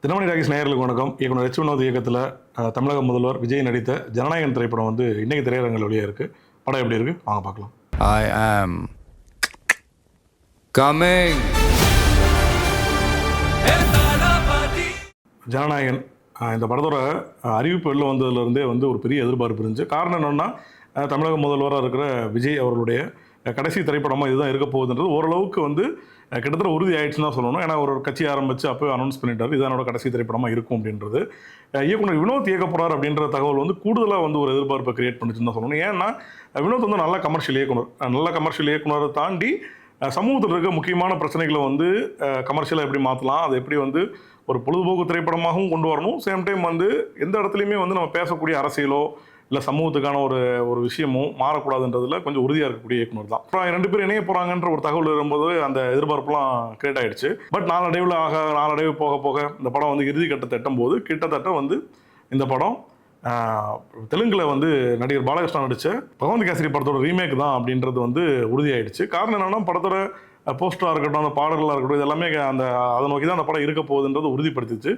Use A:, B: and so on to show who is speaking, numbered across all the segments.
A: தினமணி ராகேஷ் நேயர்களுக்கு வணக்கம். இயக்குனர் எச் வினோத் இயக்கத்தில் தமிழக முதல்வர் விஜய் நடித்த ஜனநாயகன் திரைப்படம் வந்து இன்னைக்கு திரையரங்கில் வெளியே இருக்குது. படம் எப்படி இருக்குது வாங்க பார்க்கலாம்.
B: I am coming.
A: ஜனநாயகன் இந்த படத்தோட அறிவிப்பு வெளில வந்ததுலேருந்தே வந்து ஒரு பெரிய எதிர்பார்ப்பு இருந்துச்சு. காரணம் என்னென்னா, தமிழக முதல்வராக இருக்கிற விஜய் அவர்களுடைய கடைசி திரைப்படமாக இதுதான் இருக்க போகுதுன்றது ஓரளவுக்கு வந்து கிட்டத்தட்ட உறுதி ஆயிடுச்சுன்னு தான் சொல்லணும். ஏன்னா ஒரு கட்சி ஆரம்பித்து அப்போ அனௌன்ஸ் பண்ணிட்டார் இது என்னோட கடைசி திரைப்படமாக இருக்கும் அப்படின்றது. இயக்குனர் வினோத் இயக்க போகிறார் அப்படின்ற தகவல் வந்து கூடுதலாக வந்து ஒரு எதிர்பார்ப்பை கிரியேட் பண்ணிச்சுன்னு தான் சொல்லணும். ஏன்னா வினோத் வந்து நல்ல கமர்ஷியல் இயக்குனர் தாண்டி சமூகத்தில் இருக்க முக்கியமான பிரச்சனைகளை வந்து கமர்ஷியலாக எப்படி மாற்றலாம், அதை எப்படி வந்து ஒரு பொழுதுபோக்கு திரைப்படமாகவும் கொண்டு வரணும், சேம் டைம் வந்து எந்த இடத்துலையுமே வந்து நம்ம பேசக்கூடிய அரசியலோ இல்லை சமூகத்துக்கான ஒரு விஷயமும் மாறக்கூடாதுன்றதுல கொஞ்சம் உறுதியாக இருக்கக்கூடிய இயக்குனர் தான். அப்புறம் 2 பேர் இணைய போகிறாங்கன்ற ஒரு தகவல் வரும்போது அந்த எதிர்பார்ப்புலாம் கிரியேட் ஆகிடுச்சு. பட் நாளடைவு போக போக இந்த படம் வந்து இறுதி கட்டத்தை எட்டும் போது கிட்டத்தட்ட வந்து இந்த படம் தெலுங்கில் வந்து நடிகர் பாலகிருஷ்ணா நடித்த பகவந்த் கேசரி படத்தோட ரீமேக் தான் அப்படின்றது வந்து உறுதியாயிடுச்சு. காரணம் என்னென்னா, படத்தோட போஸ்டராக இருக்கட்டும், அந்த பாடல்களாக இருக்கட்டும், இது எல்லாமே அதை நோக்கி தான் அந்த படம் இருக்க போகுதுன்றது உறுதிப்படுத்திச்சு.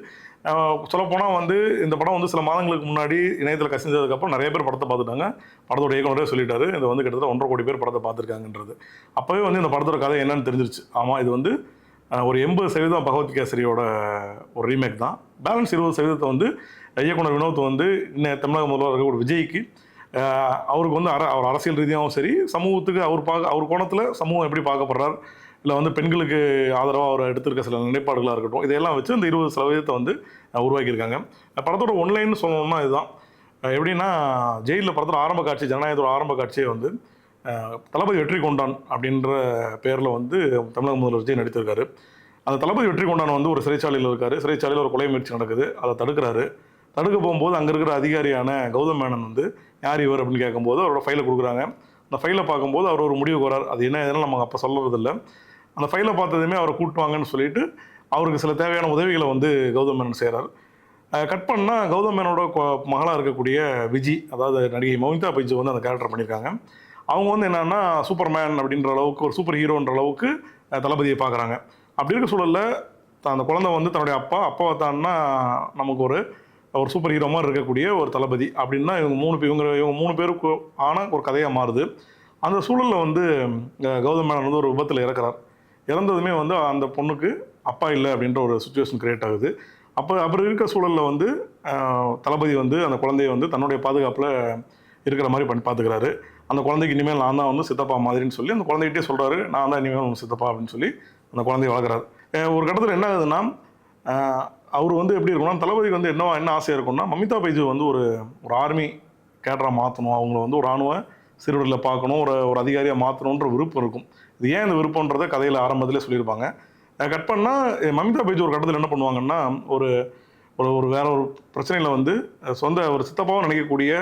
A: சொல்லப்போனால் வந்து இந்த படம் வந்து சில மாதங்களுக்கு முன்னாடி இணையத்தில் கசிஞ்சதுக்கப்புறம் நிறைய பேர் படத்தை பார்த்துட்டாங்க. படத்தோட இயக்குனரே சொல்லிட்டாரு, இது வந்து கிட்டத்தட்ட 1.5 கோடி பேர் படத்தை பார்த்துருக்காங்கன்றது. அப்போவே வந்து இந்த படத்தோட கதை என்னன்னு தெரிஞ்சிருச்சு. ஆமாம், இது வந்து ஒரு 80% பகவத் கேசரியோட ஒரு ரீமேக் தான். பேலன்ஸ் 20% வந்து இயக்குனர் வினோத் வந்து இன்னும் தமிழக முதல்வர் இருக்கக்கூடிய விஜய்க்கு அவருக்கு வந்து அவர் அரசியல் ரீதியாகவும் சரி, சமூகத்துக்கு அவர் கோணத்தில் சமூகம் எப்படி பார்க்கப்படுறார், இல்லை வந்து பெண்களுக்கு ஆதரவாக அவர் எடுத்திருக்க சில நிலைப்பாடுகளாக இருக்கட்டும், இதையெல்லாம் வச்சு இந்த 20% வந்து உருவாக்கியிருக்காங்க. படத்தோட ஒன்லைன்னு சொல்லணும்னா இதுதான். எப்படின்னா, ஜெயிலில் படத்தோட ஆரம்ப காட்சி, ஜனநாயகத்தோட ஆரம்ப காட்சியே வந்து தளபதி வெற்றி கொண்டான் அப்படின்ற பேரில் வந்து தமிழக முதல்வர் விஜய் நடித்திருக்காரு. அந்த தளபதி வெற்றி கொண்டான் வந்து ஒரு சிறைச்சாலையில் இருக்கார். சிறைச்சாலையில் ஒரு கொலை முயற்சி நடக்குது. அதை தடுக்க போகும்போது அங்கே இருக்கிற அதிகாரியான கௌதம் மேனன் வந்து யார் இவர் அப்படின்னு கேட்கும்போது அவரோட ஃபைலை கொடுக்குறாங்க. அந்த ஃபைலை பார்க்கும்போது அவர் ஒரு முடிவுக்கு வரார். அது என்ன இதெல்லாம் நமக்கு அப்போ சொல்லுறதில்லை. அந்த ஃபைலை பார்த்ததுமே அவரை கூட்டுவாங்கன்னு சொல்லிட்டு அவருக்கு சில தேவையான உதவிகளை வந்து கௌதம் மேனன் செய்கிறார். கட் பண்ணால் கௌதம் மேனோட மகளாக இருக்கக்கூடிய விஜி, அதாவது நடிகை மமிதா பைஜு வந்து அந்த கேரக்டர் பண்ணியிருக்காங்க. அவங்க வந்து என்னென்னா சூப்பர்மேன் அப்படின்ற அளவுக்கு, ஒரு சூப்பர் ஹீரோன்ற அளவுக்கு தளபதியை பார்க்குறாங்க. அப்படி இருக்க சூழலில் அந்த குழந்தை வந்து தன்னுடைய அப்பாவை தான்னா நமக்கு ஒரு சூப்பர் ஹீரோ மாதிரி இருக்கக்கூடிய ஒரு தளபதி அப்படின்னா இவங்க 3 பேருக்கு ஆன ஒரு கதையாக மாறுது. அந்த சூழலில் வந்து கௌதம் மேனன் வந்து ஒரு விபத்தில் இறக்குறார். இறந்ததுமே வந்து அந்த பொண்ணுக்கு அப்பா இல்லை அப்படின்ற ஒரு சுச்சுவேஷன் கிரியேட் ஆகுது. அப்படி இருக்க சூழலில் வந்து தளபதி வந்து அந்த குழந்தைய வந்து தன்னுடைய பாதுகாப்பில் இருக்கிற மாதிரி பார்த்துக்கிறாரு. அந்த குழந்தைக்கு இனிமேல் நான் தான் வந்து சித்தப்பா மாதிரின்னு சொல்லி அந்த குழந்தைகிட்டே சொல்கிறாரு, நான் தான் இனிமேல் சித்தப்பா அப்படின்னு சொல்லி அந்த குழந்தைய வளர்க்குறாரு. ஒரு கட்டத்தில் என்ன ஆகுதுன்னா, அவர் வந்து எப்படி இருக்கும்னா, தளபதிக்கு வந்து என்ன ஆசையாக இருக்கும்னா, மமிதா பைஜு வந்து ஒரு ஆர்மி கேடராக மாற்றணும், அவங்கள வந்து ஒரு இராணுவ சிறுவர்களை பார்க்கணும், ஒரு அதிகாரியாக மாற்றணுன்ற விருப்பம் இருக்கும். இது ஏன் இந்த விருப்பன்றதை கதையில் ஆரம்பத்திலே சொல்லியிருப்பாங்க. கட் பண்ணால் மமிதா பைஜு ஒரு கட்டத்தில் என்ன பண்ணுவாங்கன்னா, வேற ஒரு பிரச்சனையில் வந்து ஒரு சித்தப்பாவும் நினைக்கக்கூடிய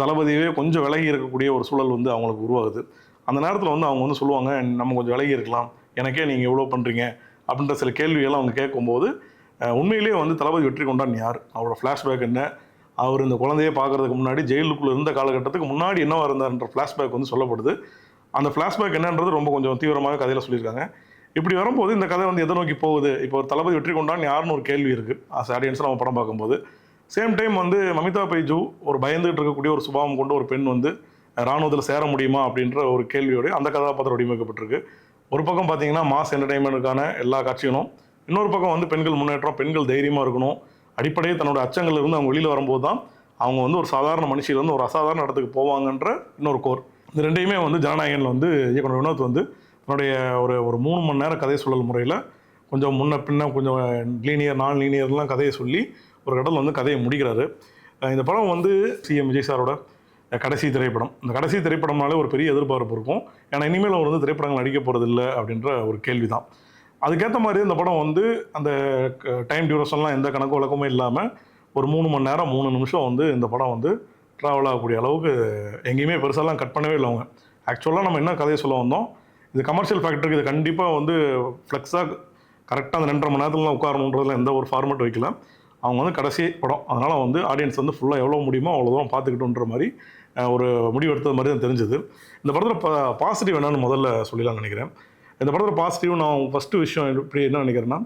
A: தளபதியே கொஞ்சம் விலகி இருக்கக்கூடிய ஒரு சூழல் வந்து அவங்களுக்கு உருவாகுது. அந்த நேரத்தில் வந்து அவங்க வந்து சொல்லுவாங்க, நம்ம கொஞ்சம் விலகி இருக்கலாம், எனக்கே நீங்கள் எவ்வளோ பண்ணுறீங்க அப்படின்ற சில கேள்வியெல்லாம் அவங்க கேட்கும்போது உண்மையிலேயே வந்து தளபதி வெற்றி கொண்டான் யார், அவரோட ஃப்ளாஷ்பேக் என்ன, அவர் இந்த குழந்தையை பார்க்குறதுக்கு முன்னாடி ஜெயிலுக்குள்ளே இருந்த காலகட்டத்துக்கு முன்னாடி என்னவா இருந்தார்ன்ற ஃப்ளாஷ்பேக் வந்து சொல்லப்படுது. அந்த ஃப்ளாஷ்பேக் என்னன்றது ரொம்ப கொஞ்சம் தீவிரமாக கதையில் சொல்லியிருக்காங்க. இப்படி வரும்போது இந்த கதை வந்து எதை நோக்கி போகுது, இப்போ ஒரு தளபதி வெற்றி கொண்டான் யாருன்னு ஒரு கேள்வி இருக்குது ஆடியன்ஸாக நம்ம படம் பார்க்கும்போது. சேம் டைம் வந்து மமிதா பைஜு ஒரு பயந்துகிட்டு இருக்கக்கூடிய ஒரு சுபாவம் கொண்டு ஒரு பெண் வந்து இராணுவத்தில் சேர முடியுமா அப்படின்ற ஒரு கேள்வியோடு அந்த கதாபாத்திரம் வடிவமைக்கப்பட்டிருக்கு. ஒரு பக்கம் பார்த்தீங்கன்னா மாஸ் என்டர்டைன்மெண்ட்டுக்கான எல்லா காட்சிகளும், இன்னொரு பக்கம் வந்து பெண்கள் முன்னேற்றம், பெண்கள் தைரியமாக இருக்கணும், அடிப்படையே தன்னோட அச்சங்கள் இருந்து அவங்க வெளியில் வரும்போது தான் அவங்க வந்து ஒரு சாதாரண மனுஷிலேருந்து ஒரு அசாதாரண இடத்துக்கு போவாங்கன்ற இன்னொரு கோர். இந்த ரெண்டையுமே வந்து ஜனநாயகனில் வந்து இயக்குனர் வினோத் வந்து தன்னுடைய ஒரு 3 மணி நேரம் கதை சொல்லல் முறையில் கொஞ்சம் முன்ன பின்ன கொஞ்சம் நான் லீனியர்லாம் கதையை சொல்லி ஒரு கடல் வந்து கதையை முடிக்கிறாரு. இந்த படம் வந்து சிஎம் விஜய் சாரோட கடைசி திரைப்படம். இந்த கடைசி திரைப்படம்னாலே ஒரு பெரிய எதிர்பார்ப்பு இருக்கும். ஏன்னா இனிமேல் அவர் வந்து திரைப்படங்கள் நடிக்க போகிறது இல்லை அப்படின்ற ஒரு கேள்வி தான். அதுக்கேற்ற மாதிரி இந்த படம் வந்து அந்த டைம் டியூரேஷன்லாம் எந்த கணக்கு வழக்கமே இல்லாமல் ஒரு 3 மணி நேரம் 3 நிமிஷம் வந்து இந்த படம் வந்து ட்ராவல் ஆகக்கூடிய அளவுக்கு எங்கேயுமே பெருசாலாம் கட் பண்ணவே இல்லை அவங்க. ஆக்சுவலாக நம்ம என்ன கதையை சொல்ல வந்தோம், இது கமர்ஷியல் ஃபேக்டருக்கு இது கண்டிப்பாக வந்து ஃப்ளெக்ஸாக கரெக்டாக அந்த 2.5 மணி நேரத்துலாம் உட்காரணுன்றதுல எந்த ஒரு ஃபார்மேட் வைக்கல. அவங்க வந்து கடைசி படம், அதனால் வந்து ஆடியன்ஸ் வந்து ஃபுல்லாக எவ்வளோ முடியுமோ அவ்வளோ தூரம் பார்த்துக்கிட்டுன்ற மாதிரி ஒரு முடிவு எடுத்தது மாதிரி தான் தெரிஞ்சுது. இந்த படத்தில் பாசிட்டிவ் என்னன்னு முதல்ல சொல்லலாம்னு நினைக்கிறேன். இந்த படத்தில் பாசிட்டிவ் நான் ஃபஸ்ட்டு விஷயம் எப்படி என்ன நினைக்கிறேன்னா,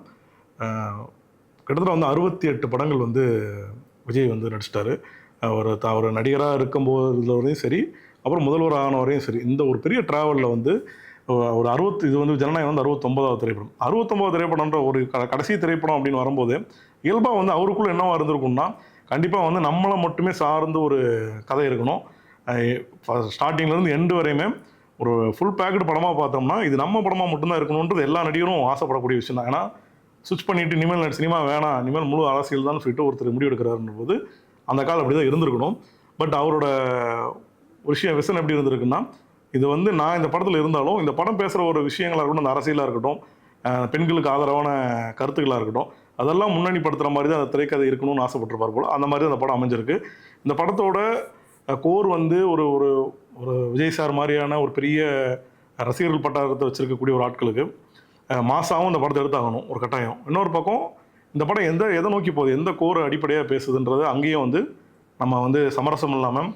A: கிட்டத்தட்ட வந்து 68 படங்கள் வந்து விஜய் வந்து நடிச்சிட்டாரு. அவர் நடிகராக இருக்கும்போதுலேயும் சரி, அப்புறம் முதல்வர் ஆன வரையும் சரி, இந்த ஒரு பெரிய ட்ராவலில் வந்து ஒரு இது வந்து ஜனநாயகம் வந்து 69வது திரைப்படம். 69வது திரைப்படம்ன்ற ஒரு கடைசி திரைப்படம் அப்படின்னு வரும்போது, இயல்பாக வந்து அவருக்குள்ள என்னவா இருந்திருக்கும்னா, கண்டிப்பாக வந்து நம்மளை மட்டுமே சார்ந்து ஒரு கதை இருக்கணும். ஸ்டார்டிங்லேருந்து எண்டு வரையுமே ஒரு ஃபுல் பேக்கடு படமாக பார்த்தோம்னா, இது நம்ம படமாக மட்டும்தான் இருக்கணுன்றது எல்லா நடிகரும் ஆசைப்படக்கூடிய விஷயம் தான். ஏன்னா சுவிட்ச் பண்ணிவிட்டு இனிமேல் சினிமா வேணாம், இனிமேல் முழு அரசியல் தான் சொல்லிட்டு ஒருத்தர் முடிவு எடுக்கிறாருன்ற போது அந்த காலம் அப்படி தான் இருந்திருக்கணும். பட் அவரோட விஷன் எப்படி இருந்திருக்குன்னா, இது வந்து நான் இந்த படத்தில் இருந்தாலும் இந்த படம் பேசுகிற ஒரு விஷயங்களாக இருக்கட்டும், அந்த அரசியலாக இருக்கட்டும், பெண்களுக்கு ஆதரவான கருத்துக்களாக இருக்கட்டும், அதெல்லாம் முன்னணிப்படுத்துகிற மாதிரி தான் அந்த திரைக்கதை இருக்கணும்னு ஆசைப்பட்டிருப்பார் போல். அந்த மாதிரி அந்த படம் அமைஞ்சிருக்கு. இந்த படத்தோட கோர் வந்து ஒரு ஒரு ஒரு விஜய் சார் மாதிரியான ஒரு பெரிய ரசிகர்கள் பட்டாளத்தை வச்சுருக்கக்கூடிய ஒரு ஆட்களுக்கு மாசாவும் இந்த படத்தை எடுத்தாகணும் ஒரு கட்டாயம். இன்னொரு பக்கம் இந்த படம் எதை நோக்கி போகுது, எந்த கோர் அடிப்படையாக பேசுதுன்றது அங்கேயும் வந்து நம்ம வந்து சமரசம் இல்லாமல்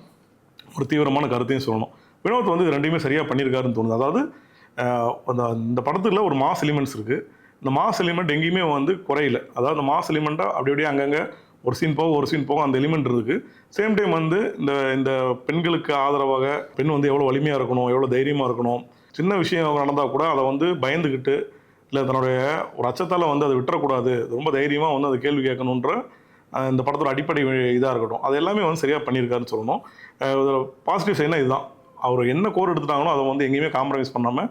A: ஒரு தீவிரமான கருத்தையும் சொல்லணும். வினோத் வந்து இது ரெண்டையுமே சரியாக பண்ணியிருக்காருன்னு தோணுது. அதாவது இந்த படத்தில் ஒரு மாஸ் எலிமெண்ட்ஸ் இருக்குது. இந்த மாஸ் எலிமெண்ட் எங்கேயுமே வந்து குறையில. அதாவது இந்த மாஸ் எலிமெண்ட்டாக அப்படி அப்படியே அங்கங்கே ஒரு சீன் போக அந்த எலிமெண்ட் இருக்குது. சேம் டைம் வந்து இந்த பெண்களுக்கு ஆதரவாக பெண் வந்து எவ்வளோ வலிமையாக இருக்கணும், எவ்வளோ தைரியமாக இருக்கணும், சின்ன விஷயம் நடந்தால் கூட அதை வந்து பயந்துக்கிட்டு இல்லை தன்னுடைய ஒரு அச்சத்தால் வந்து அதை விட்டுறக்கூடாது, ரொம்ப தைரியமாக வந்து அதை கேள்வி கேட்கணுன்ற இந்த படத்தோட அடிப்படை இதாக இருக்கட்டும், அது எல்லாமே வந்து சரியாக பண்ணியிருக்காருன்னு சொல்லணும். பாசிட்டிவ் சைட்னா இதுதான், அவர் என்ன கோர் எடுத்துட்டாங்களோ அதை வந்து எங்கேயுமே காம்ப்ரமைஸ் பண்ணாமல்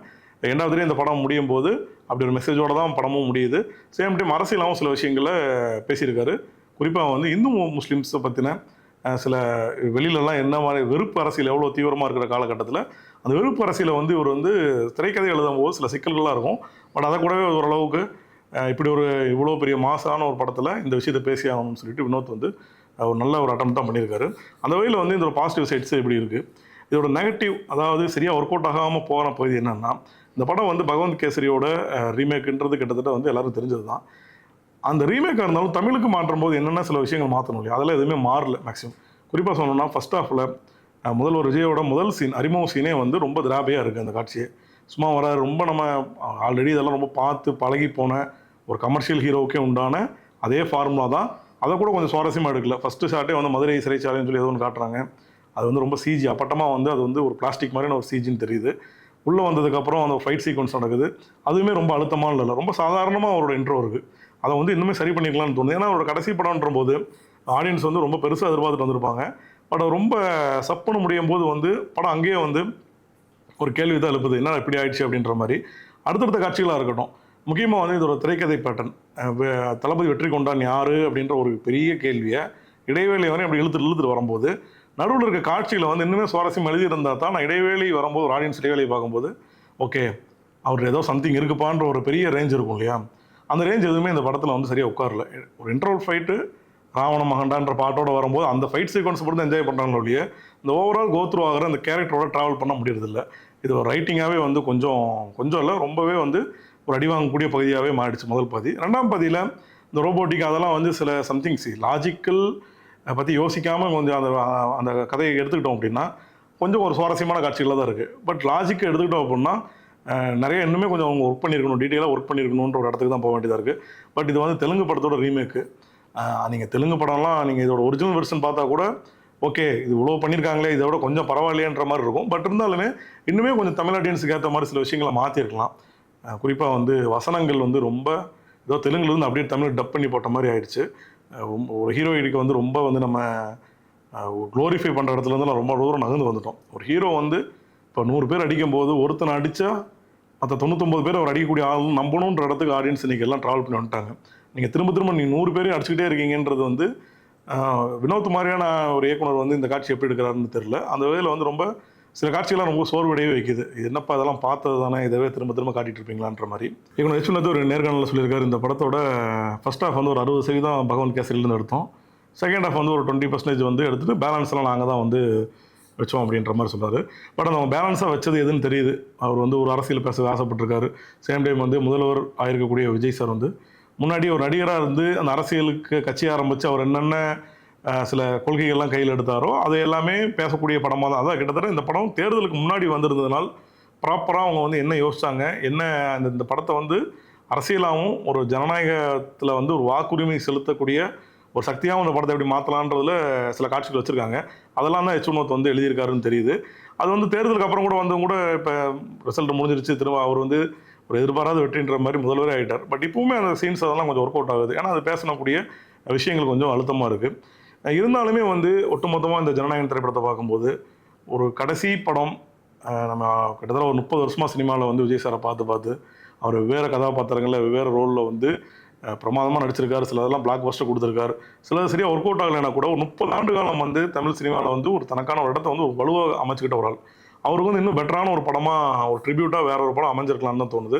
A: ரெண்டாவதுலேயே இந்த படம் முடியும் போது அப்படி ஒரு மெசேஜோடு தான் படமும் முடியுது. சேம் டைம் அரசியலாகவும் சில விஷயங்களை பேசியிருக்காரு. குறிப்பாக வந்து இந்து முஸ்லீம்ஸை பற்றின சில வெளியிலலாம் என்ன மாதிரி வெறுப்பு அரசியல் எவ்வளோ தீவிரமாக இருக்கிற காலகட்டத்தில் அந்த வெறுப்பு அரசியலை வந்து இவர் வந்து திரைக்கதை எழுதும் போது சில சிக்கல்களாக இருக்கும். பட் அதை கூடவே ஓரளவுக்கு இப்படி இவ்வளோ பெரிய மாசான ஒரு படத்தில் இந்த விஷயத்தை பேசி ஆகணும்னு சொல்லிட்டு வினோத் வந்து ஒரு நல்ல ஒரு அட்டம் தான் பண்ணியிருக்காரு. அந்த வகையில் வந்து இதோட பாசிட்டிவ் சைட்ஸ் எப்படி இருக்குது, இதோட நெகட்டிவ் அதாவது சரியாக ஒர்க் அவுட் ஆகாமல் போகிற பகுதி என்னென்னா, இந்த படம் வந்து பகவந்த் கேசரியோட ரீமேக்குன்றது கிட்டத்தட்ட வந்து எல்லாரும் தெரிஞ்சது தான். அந்த ரீமேக்காக இருந்தாலும் தமிழுக்கு மாற்றும் போது என்னென்ன சில விஷயங்கள் மாற்றணும் இல்லையா, அதெல்லாம் எதுவுமே மாறல மேக்ஸிமம். குறிப்பாக சொல்லணும்னா ஃபஸ்ட் ஹாஃபில் முதல்வர் விஜயோட முதல் சீன் அறிமுக சீனே வந்து ரொம்ப திராபையாக இருக்குது. அந்த காட்சியை சும்மா வர ரொம்ப நம்ம ஆல்ரெடி இதெல்லாம் ரொம்ப பார்த்து பழகி போன ஒரு கமர்ஷியல் ஹீரோவுக்கே உண்டான அதே ஃபார்முலா தான். அதை கூட கொஞ்சம் சுவாரஸ்யமாக எடுக்கல. ஃபஸ்ட்டு ஷார்ட்டே வந்து மதுரை சிறைச்சாலைன்னு சொல்லி ஏதோ ஒன்று காட்டுறாங்க. அது வந்து ரொம்ப சிஜி அப்பட்டமாக வந்து அது வந்து ஒரு பிளாஸ்டிக் மாதிரியான ஒரு சிஜின்னு தெரியுது. உள்ளே வந்ததுக்கப்புறம் அந்த ஃபைட் சீக்வன்ஸ் நடக்குது, அதுவுமே ரொம்ப அழுத்தமாக இல்லை, ரொம்ப சாதாரணமாக அவரோட இன்ட்ரோ இருக்குது. அதை வந்து இன்னுமே சரி பண்ணிக்கலாம்னு தோணுது. ஏன்னா அவரோட கடைசி படம்ன்ற போது ஆடியன்ஸ் வந்து ரொம்ப பெருசாக எதிர்பார்த்துட்டு வந்திருப்பாங்க. பட் ரொம்ப சப்புன்னு முடியும் போது வந்து படம் அங்கேயே வந்து ஒரு கேள்வி தான் எழுப்புது, என்ன இப்படி ஆயிடுச்சு அப்படின்ற மாதிரி. அடுத்தடுத்த காட்சிகளாக இருக்கட்டும், முக்கியமாக வந்து இது ஒரு திரைக்கதை பேட்டர்ன், தளபதி வெற்றி கொண்டான் யார் அப்படின்ற ஒரு பெரிய கேள்வியை இடைவேளை வரை அப்படி இழுத்துட்டு வரும்போது நடுவில் இருக்க காட்சியில் வந்து இன்னுமே சுவாரஸ்யம் எழுதியிருந்தால் தான் நான் இடைவேளை வரும்போது ஒரு ஆடியன்ஸ் இடைவேளை பார்க்கும்போது ஓகே அவர் ஏதோ சம்திங் இருக்குப்பான்ற ஒரு பெரிய ரேஞ்ச் இருக்கும் இல்லையா, அந்த ரேஞ்ச் எதுவுமே இந்த படத்தில் வந்து சரியாக உட்காரல. ஒரு இன்டர்வல் ஃபைட்டு ராவண மகண்டான்ற பாட்டோடு வரும்போது அந்த ஃபைட் சீக்வன்ஸ் மட்டும் என்ஜாய் பண்ணுறாங்களோ இல்லையே, இந்த ஓவரால் கோத்ரூ ஆகிற அந்த கேரக்டரோட ட்ராவல் பண்ண முடியறதில்ல. இது ஒரு ரைட்டிங்காகவே வந்து கொஞ்சம் இல்லை ரொம்பவே வந்து ஒரு அடி வாங்கக்கூடிய பகுதியாகவே மாறிடுச்சு முதல் பகுதி. ரெண்டாம் பகுதியில் இந்த ரோபோட்டிக் அதெல்லாம் வந்து சில சம்திங்ஸ் லாஜிக்கல் பற்றி யோசிக்காமல் கொஞ்சம் அந்த கதையை எடுத்துக்கிட்டோம் அப்படின்னா கொஞ்சம் ஒரு சுவாரஸ்யமான காட்சிகளாக தான் இருக்குது. பட் லாஜிக்கை எடுத்துக்கிட்டோம் அப்படின்னா நிறைய இன்னுமே கொஞ்சம் அவங்க ஒர்க் பண்ணியிருக்கணும், டீட்டெயிலாக ஒர்க் பண்ணியிருக்கணுன்ற ஒரு இடத்துக்கு தான் போக வேண்டியதாக இருக்குது. பட் இது வந்து தெலுங்கு படத்தோட ரீமேக்கு. நீங்கள் தெலுங்கு படம்லாம் நீங்கள் இதோட ஒரிஜினல் வெர்ஷன் பார்த்தா கூட ஓகே இது இவ்வளோ பண்ணியிருக்காங்களே, இதோட கொஞ்சம் பரவாயில்லையன்ற மாதிரி இருக்கும். பட் இருந்தாலுமே இன்னுமே கொஞ்சம் தமிழ் ஆடியன்ஸுக்கு ஏற்ற மாதிரி சில விஷயங்களை மாற்றிருக்கலாம். குறிப்பாக வந்து வசனங்கள் வந்து ரொம்ப ஏதோ தெலுங்குலேருந்து அப்படியே தமிழ் டப் பண்ணி போட்ட மாதிரி ஆயிடுச்சு. ஒரு ஹீரோயினுக்கு வந்து ரொம்ப வந்து நம்ம க்ளோரிஃபை பண்ணுற இடத்துலேருந்துலாம் ரொம்ப தூரம் நகர்ந்து வந்துட்டோம். ஒரு ஹீரோ வந்து இப்போ 100 பேர் அடிக்கும் போது ஒருத்தனை அடித்தா மற்ற 99 பேர் அவர் அடிக்கக்கூடிய ஆள் நம்பணுன்ற இடத்துக்கு ஆடியன்ஸ் இன்றைக்கி எல்லாம் ட்ராவல் பண்ணி வந்துட்டாங்க. நீங்கள் திரும்ப நீங்கள் 100 பேரையும் அடிச்சுக்கிட்டே இருக்கீங்கன்றது வந்து வினோத் மாதிரியான ஒரு இயக்குனர் வந்து இந்த காட்சி எப்படி எடுக்கிறாருன்னு தெரியல. அந்த வகையில் வந்து ரொம்ப சில காட்சிகள்லாம் ரொம்ப சோர்வடையவே வைக்குது. இது என்னப்பா இதெல்லாம் பார்த்தது தானே, இதவே திரும்ப காட்டிகிட்டு இருப்பீங்களான்ற மாதிரி. இவங்க எச் ஒரு நேர்காணலில் சொல்லியிருக்காரு, இந்த படத்தோட ஃபஸ்ட் ஹாஃப் வந்து ஒரு 60% பகவந்த் கேசரிலேருந்து எடுத்தோம், செகண்ட் ஹாஃப் வந்து ஒரு 20% வந்து எடுத்துகிட்டு பேலன்ஸ்லாம் நாங்கள் தான் வந்து வச்சோம் அப்படின்ற மாதிரி சொன்னார். பட் அந்த பேலன்ஸாக வச்சது எதுன்னு தெரியுது. அவர் வந்து ஒரு அரசியல் பேச ஆசைப்பட்டிருக்காரு. சேம் டைம் வந்து முதல்வர் ஆயிருக்கக்கூடிய விஜய் சார் வந்து முன்னாடி ஒரு நடிகராக இருந்து அந்த அரசியலுக்கு கட்சி ஆரம்பித்து அவர் என்னென்ன சில கொள்கைகள்லாம் கையில் எடுத்தாரோ அதை எல்லாமே பேசக்கூடிய படமாக தான். அதான் கிட்டத்தட்ட இந்த படம் தேர்தலுக்கு முன்னாடி வந்திருந்ததுனால் ப்ராப்பராக அவங்க வந்து என்ன யோசித்தாங்க, என்ன இந்த படத்தை வந்து அரசியலாகவும் ஒரு ஜனநாயகத்தில் வந்து ஒரு வாக்குரிமை செலுத்தக்கூடிய ஒரு சக்தியாகவும் அந்த படத்தை எப்படி மாற்றலான்றதுல சில காட்சிகள் வச்சுருக்காங்க. அதெல்லாம் தான் வினோத் வந்து எழுதியிருக்காருன்னு தெரியுது. அது வந்து தேர்தலுக்கு அப்புறம் கூட வந்து கூட இப்போ ரிசல்ட் முடிஞ்சிருச்சு, திரும்ப அவர் வந்து ஒரு எதிர்பாராத வெற்றின்ற மாதிரி முதல்வரே ஆகிட்டார். பட் இப்போவுமே அந்த சீன்ஸ் அதெல்லாம் கொஞ்சம் ஒர்க் அவுட் ஆகுது. ஏன்னா அது பேசக்கூடிய விஷயங்கள் கொஞ்சம் அழுத்தமாக இருக்குது. இருந்தாலுமே வந்து ஒட்டுமொத்தமாக இந்த ஜனநாயகன் திரைப்படத்தை பார்க்கும்போது ஒரு கடைசி படம், நம்ம கிட்டத்தட்ட ஒரு 30 வருஷமாக சினிமாவில் வந்து விஜய் சாரை பார்த்து அவர் வெவ்வேறு கதாபாத்திரங்களில் வெவ்வேறு ரோலில் வந்து பிரமாதமாக நடிச்சிருக்காரு. சிலதெல்லாம் பிளாக் பஸ்டர் கொடுத்துருக்காரு. சிலது சரியாக ஒர்க் அவுட் ஆகலைன்னா கூட ஒரு 30 ஆண்டு காலம் வந்து தமிழ் சினிமாவில் வந்து ஒரு தனக்கான ஒரு இடத்த வந்து ஒரு வலுவாக அமைச்சுக்கிட்ட ஒரு ஆள். அவருக்கு வந்து இன்னும் பெட்டரான ஒரு படமாக ஒரு ட்ரிபியூட்டாக வேற ஒரு படம் அமைஞ்சிருக்கலாம்னு தான் தோணுது.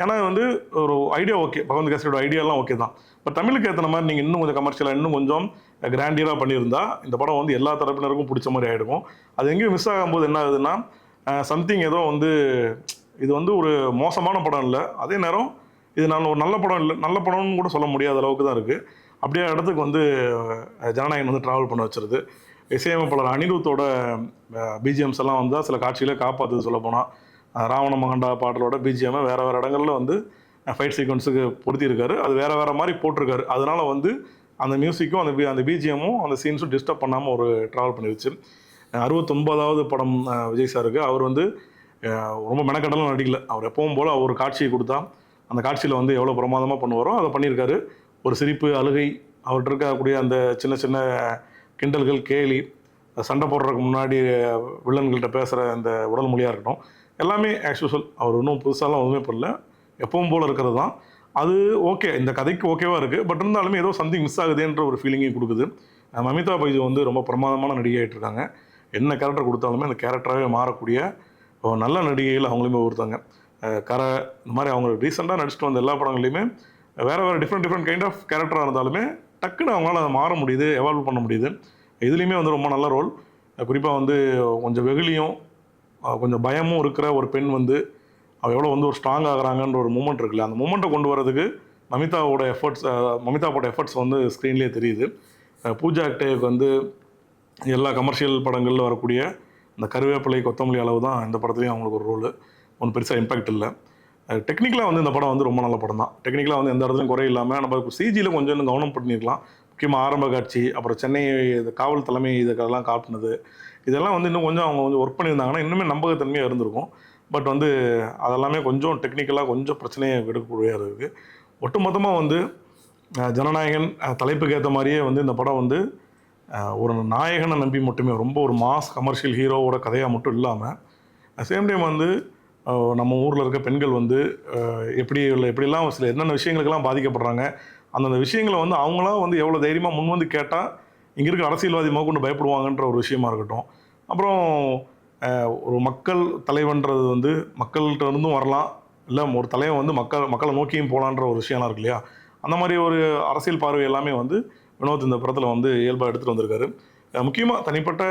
A: ஏன்னா வந்து ஒரு ஐடியா ஓகே, பகவந்த் கேசரியோட ஐடியாலாம் ஓகே தான். பட் தமிழுக்கு ஏற்றின மாதிரி நீங்கள் இன்னும் கொஞ்சம் கமர்ஷியலாக இன்னும் கொஞ்சம் கிராண்டியராக பண்ணியிருந்தா இந்த படம் வந்து எல்லா தரப்பினருக்கும் பிடிச்ச மாதிரி ஆகிடும். அது எங்கேயும் மிஸ் ஆகும்போது என்ன ஆகுதுன்னா சம்திங் ஏதோ வந்து இது வந்து ஒரு மோசமான படம் இல்லை, அதே நேரம் இது நான் ஒரு நல்ல படம் இல்லை, நல்ல படம்னு கூட சொல்ல முடியாத அளவுக்கு தான் இருக்குது. அப்படியே இடத்துக்கு வந்து ஜனநாயகன் வந்து ட்ராவல் பண்ண வச்சுருது. இசையமைப்பாளர் அனிருத்தோட பிஜிஎம்ஸ் எல்லாம் வந்து சில காட்சிகளே காப்பாற்றுது. சொல்ல போனால் ராவண மகண்டா பாடலோட பிஜிஎம்மை வேறு வேறு இடங்களில் வந்து ஃபைட் சீக்வன்ஸுக்கு பொருத்தியிருக்காரு. அது வேறு மாதிரி போட்டிருக்காரு. அதனால் வந்து அந்த மியூசிக்கும் அந்த பிஜிஎம்மும் அந்த சீன்ஸும் டிஸ்டர்ப் பண்ணாமல் ஒரு ட்ராவல் பண்ணிடுச்சு. 69வது படம் விஜய் சாருக்கு. அவர் வந்து ரொம்ப மெனக்கடலாம் நடிக்கல. அவர் எப்பவும் போல் ஒரு காட்சியை கொடுத்தா அந்த காட்சியில் வந்து எவ்வளோ பிரமாதமாக பண்ணுவாரோ அதை பண்ணியிருக்காரு. ஒரு சிரிப்பு, அழுகை, அவர்கிட்ட இருக்கக்கூடிய அந்த சின்ன சின்ன கிண்டல்கள், கேலி, சண்டை போடுறதுக்கு முன்னாடி வில்லன்கள்கிட்ட பேசுகிற அந்த உடல் மொழியாக இருக்கட்டும், எல்லாமே ஆக்சுவல். அவர் இன்னும் புதுசாலாம் ஒன்றுமே பண்ணல, எப்பவும் போல் இருக்கிறது தான். அது ஓகே, இந்த கதைக்கு ஓகேவாக இருக்குது. பட் இருந்தாலுமே ஏதோ சம்திங் மிஸ் ஆகுதுன்ற ஒரு ஃபீலிங்கையும் கொடுக்குது. மமிதா பைஜு வந்து ரொம்ப பிரமாதமான நடிகை ஆகிட்டுருக்காங்க. என்ன கேரக்டர் கொடுத்தாலுமே அந்த கேரக்டராகவே மாறக்கூடிய நல்ல நடிகைகள் அவங்களுமே ஒருத்தாங்க. கரை இந்த மாதிரி அவங்க ரீசெண்டாக நடிச்சுட்டு வந்த எல்லா படங்கள்லையுமே வேறு டிஃப்ரெண்ட் கைண்ட் ஆஃப் கேரக்டராக இருந்தாலுமே டக்குன்னு அவங்களால அதை மாற முடியுது, எவால்வ் பண்ண முடியுது. இதுலேயுமே வந்து ரொம்ப நல்ல ரோல். குறிப்பாக வந்து கொஞ்சம் வெகுளியும் கொஞ்சம் பயமும் இருக்கிற ஒரு பெண் வந்து அவள் எவ்வளோ வந்து ஒரு ஸ்ட்ராங் ஆகிறாங்கன்ற ஒரு மூமெண்ட் இருக்குல்ல, அந்த மூமெண்ட்டை கொண்டு வரதுக்கு மமிதாவோட எஃபர்ட்ஸ் வந்து ஸ்க்ரீன்லேயே தெரியுது. பூஜா ஹெக்டேவுக்கு வந்து எல்லா கமர்ஷியல் படங்களில் வரக்கூடிய இந்த கருவேப்பிலை, கொத்தமல்லி அளவு தான் இந்த படத்துலேயும் அவங்களுக்கு ஒரு ரோல். ஒன்றும் பெருசாக இம்பாக்ட் இல்லை. டெக்னிக்கலாக வந்து இந்த படம் வந்து ரொம்ப நல்ல படம் தான். டெக்னிக்கலாக வந்து எந்த இடத்துலையும் குறை இல்லாமல் நம்ம சிஜியில் கொஞ்சம் இன்னும் கவனம் பண்ணியிருக்கலாம். முக்கியமாக ஆரம்ப காட்சி, அப்புறம் சென்னை காவல் தலைமை இதுக்கெல்லாம் காட்டினது, இதெல்லாம் வந்து இன்னும் கொஞ்சம் அவங்க வந்து ஒர்க் பண்ணியிருந்தாங்கன்னா இன்னுமே நம்பகத்தன்மையாக இருந்திருக்கும். பட் வந்து அதெல்லாமே கொஞ்சம் டெக்னிக்கலாக கொஞ்சம் பிரச்சனையை எடுக்கக்கூடியதாக இருக்குது. ஒட்டுமொத்தமாக வந்து ஜனநாயகன் தலைப்புக்கு ஏற்ற மாதிரியே வந்து இந்த படம் வந்து ஒரு நாயகனை நம்பி மட்டுமே ரொம்ப ஒரு மாஸ் கமர்ஷியல் ஹீரோவோட கதையாக மட்டும் இல்லாமல் சேம் டைம் வந்து நம்ம ஊரில் இருக்க பெண்கள் வந்து எப்படிலாம் சில என்னென்ன விஷயங்களுக்கெல்லாம் பாதிக்கப்படுறாங்க, அந்தந்த விஷயங்களை வந்து அவங்களாம் வந்து எவ்வளோ தைரியமாக முன் வந்து கேட்டால் இங்கே இருக்க அரசியல்வாதி கொண்டு பயப்படுவாங்கன்ற ஒரு விஷயமா இருக்கட்டும். அப்புறம் ஒரு மக்கள் தலைவன்றது வந்து மக்கள்கிட்ட இருந்தும் வரலாம், இல்லை ஒரு தலைவன் வந்து மக்களை நோக்கியும் போகலான்ற ஒரு விஷயம்லாம் இருக்கு இல்லையா. அந்த மாதிரி ஒரு அரசியல் பார்வை எல்லாமே வந்து வினோத் இந்த படத்தில் வந்து இயல்பாக எடுத்துகிட்டு வந்திருக்காரு. முக்கியமாக தனிப்பட்ட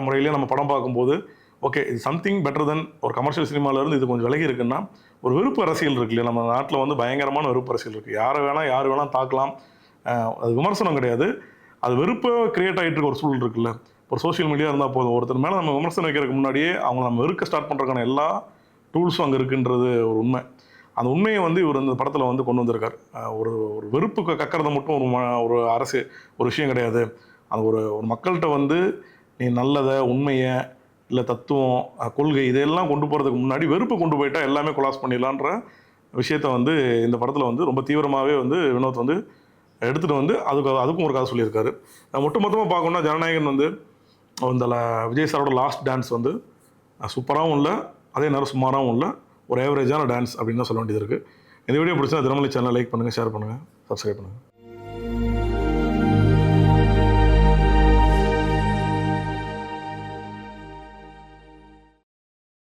A: முறையிலே நம்ம படம் பார்க்கும்போது ஓகே, இது சம்திங் பெட்டர் தென் ஒரு கமர்ஷியல் சினிமாவிலேருந்து இது கொஞ்சம் விலகி இருக்குன்னா ஒரு வெறுப்பு அரசியல் இருக்கு இல்லையா. நம்ம நாட்டில் வந்து பயங்கரமான வெறுப்பு அரசியல் இருக்குது. யார் வேணால் தாக்கலாம். அது விமர்சனம் கிடையாது, அது வெறுப்பை கிரியேட் ஆகிட்டு இருக்க ஒரு சூழல் இருக்குல்ல. ஒரு சோஷியல் மீடியா இருந்தால் போதும், ஒருத்தர் மேலே நம்ம விமர்சனம் வைக்கிறதுக்கு முன்னாடியே அவங்க நம்ம வெறுக்க ஸ்டார்ட் பண்ணுறதுக்கான எல்லா டூல்ஸும் அங்கே இருக்குன்றது ஒரு உண்மை. அந்த உண்மையை வந்து இவர் இந்த படத்தில் வந்து கொண்டு வந்திருக்கார். ஒரு வெறுப்பு கக்கிறத மட்டும் ஒரு ஒரு விஷயம் கிடையாது. அது ஒரு மக்கள்கிட்ட வந்து நீ நல்லதை, உண்மையை, இல்லை தத்துவம், கொள்கை இதெல்லாம் கொண்டு போகிறதுக்கு முன்னாடி வெறுப்பு கொண்டு போயிட்டால் எல்லாமே கொலாஸ் பண்ணிடலான்ற விஷயத்த வந்து இந்த படத்தில் வந்து ரொம்ப தீவிரமாகவே வந்து வினோத் வந்து எடுத்துகிட்டு வந்து அதுக்கும் ஒரு கதை சொல்லியிருக்காரு. மொத்தமாக பார்க்கணுன்னா ஜனநாயகன் வந்து இந்த விஜய் சாரோட லாஸ்ட் டான்ஸ் வந்து சூப்பராகவும் இல்லை, அதே நேரம் சுமாராகவும் இல்லை, ஒரு ஏவரேஜான டான்ஸ் அப்படின்னு தான் சொல்ல வேண்டியது இருக்குது. இந்த வீடியோ பிடிச்சா தினமணி சேனலை லைக் பண்ணுங்கள், ஷேர் பண்ணுங்கள், சப்ஸ்கிரைப் பண்ணுங்கள்.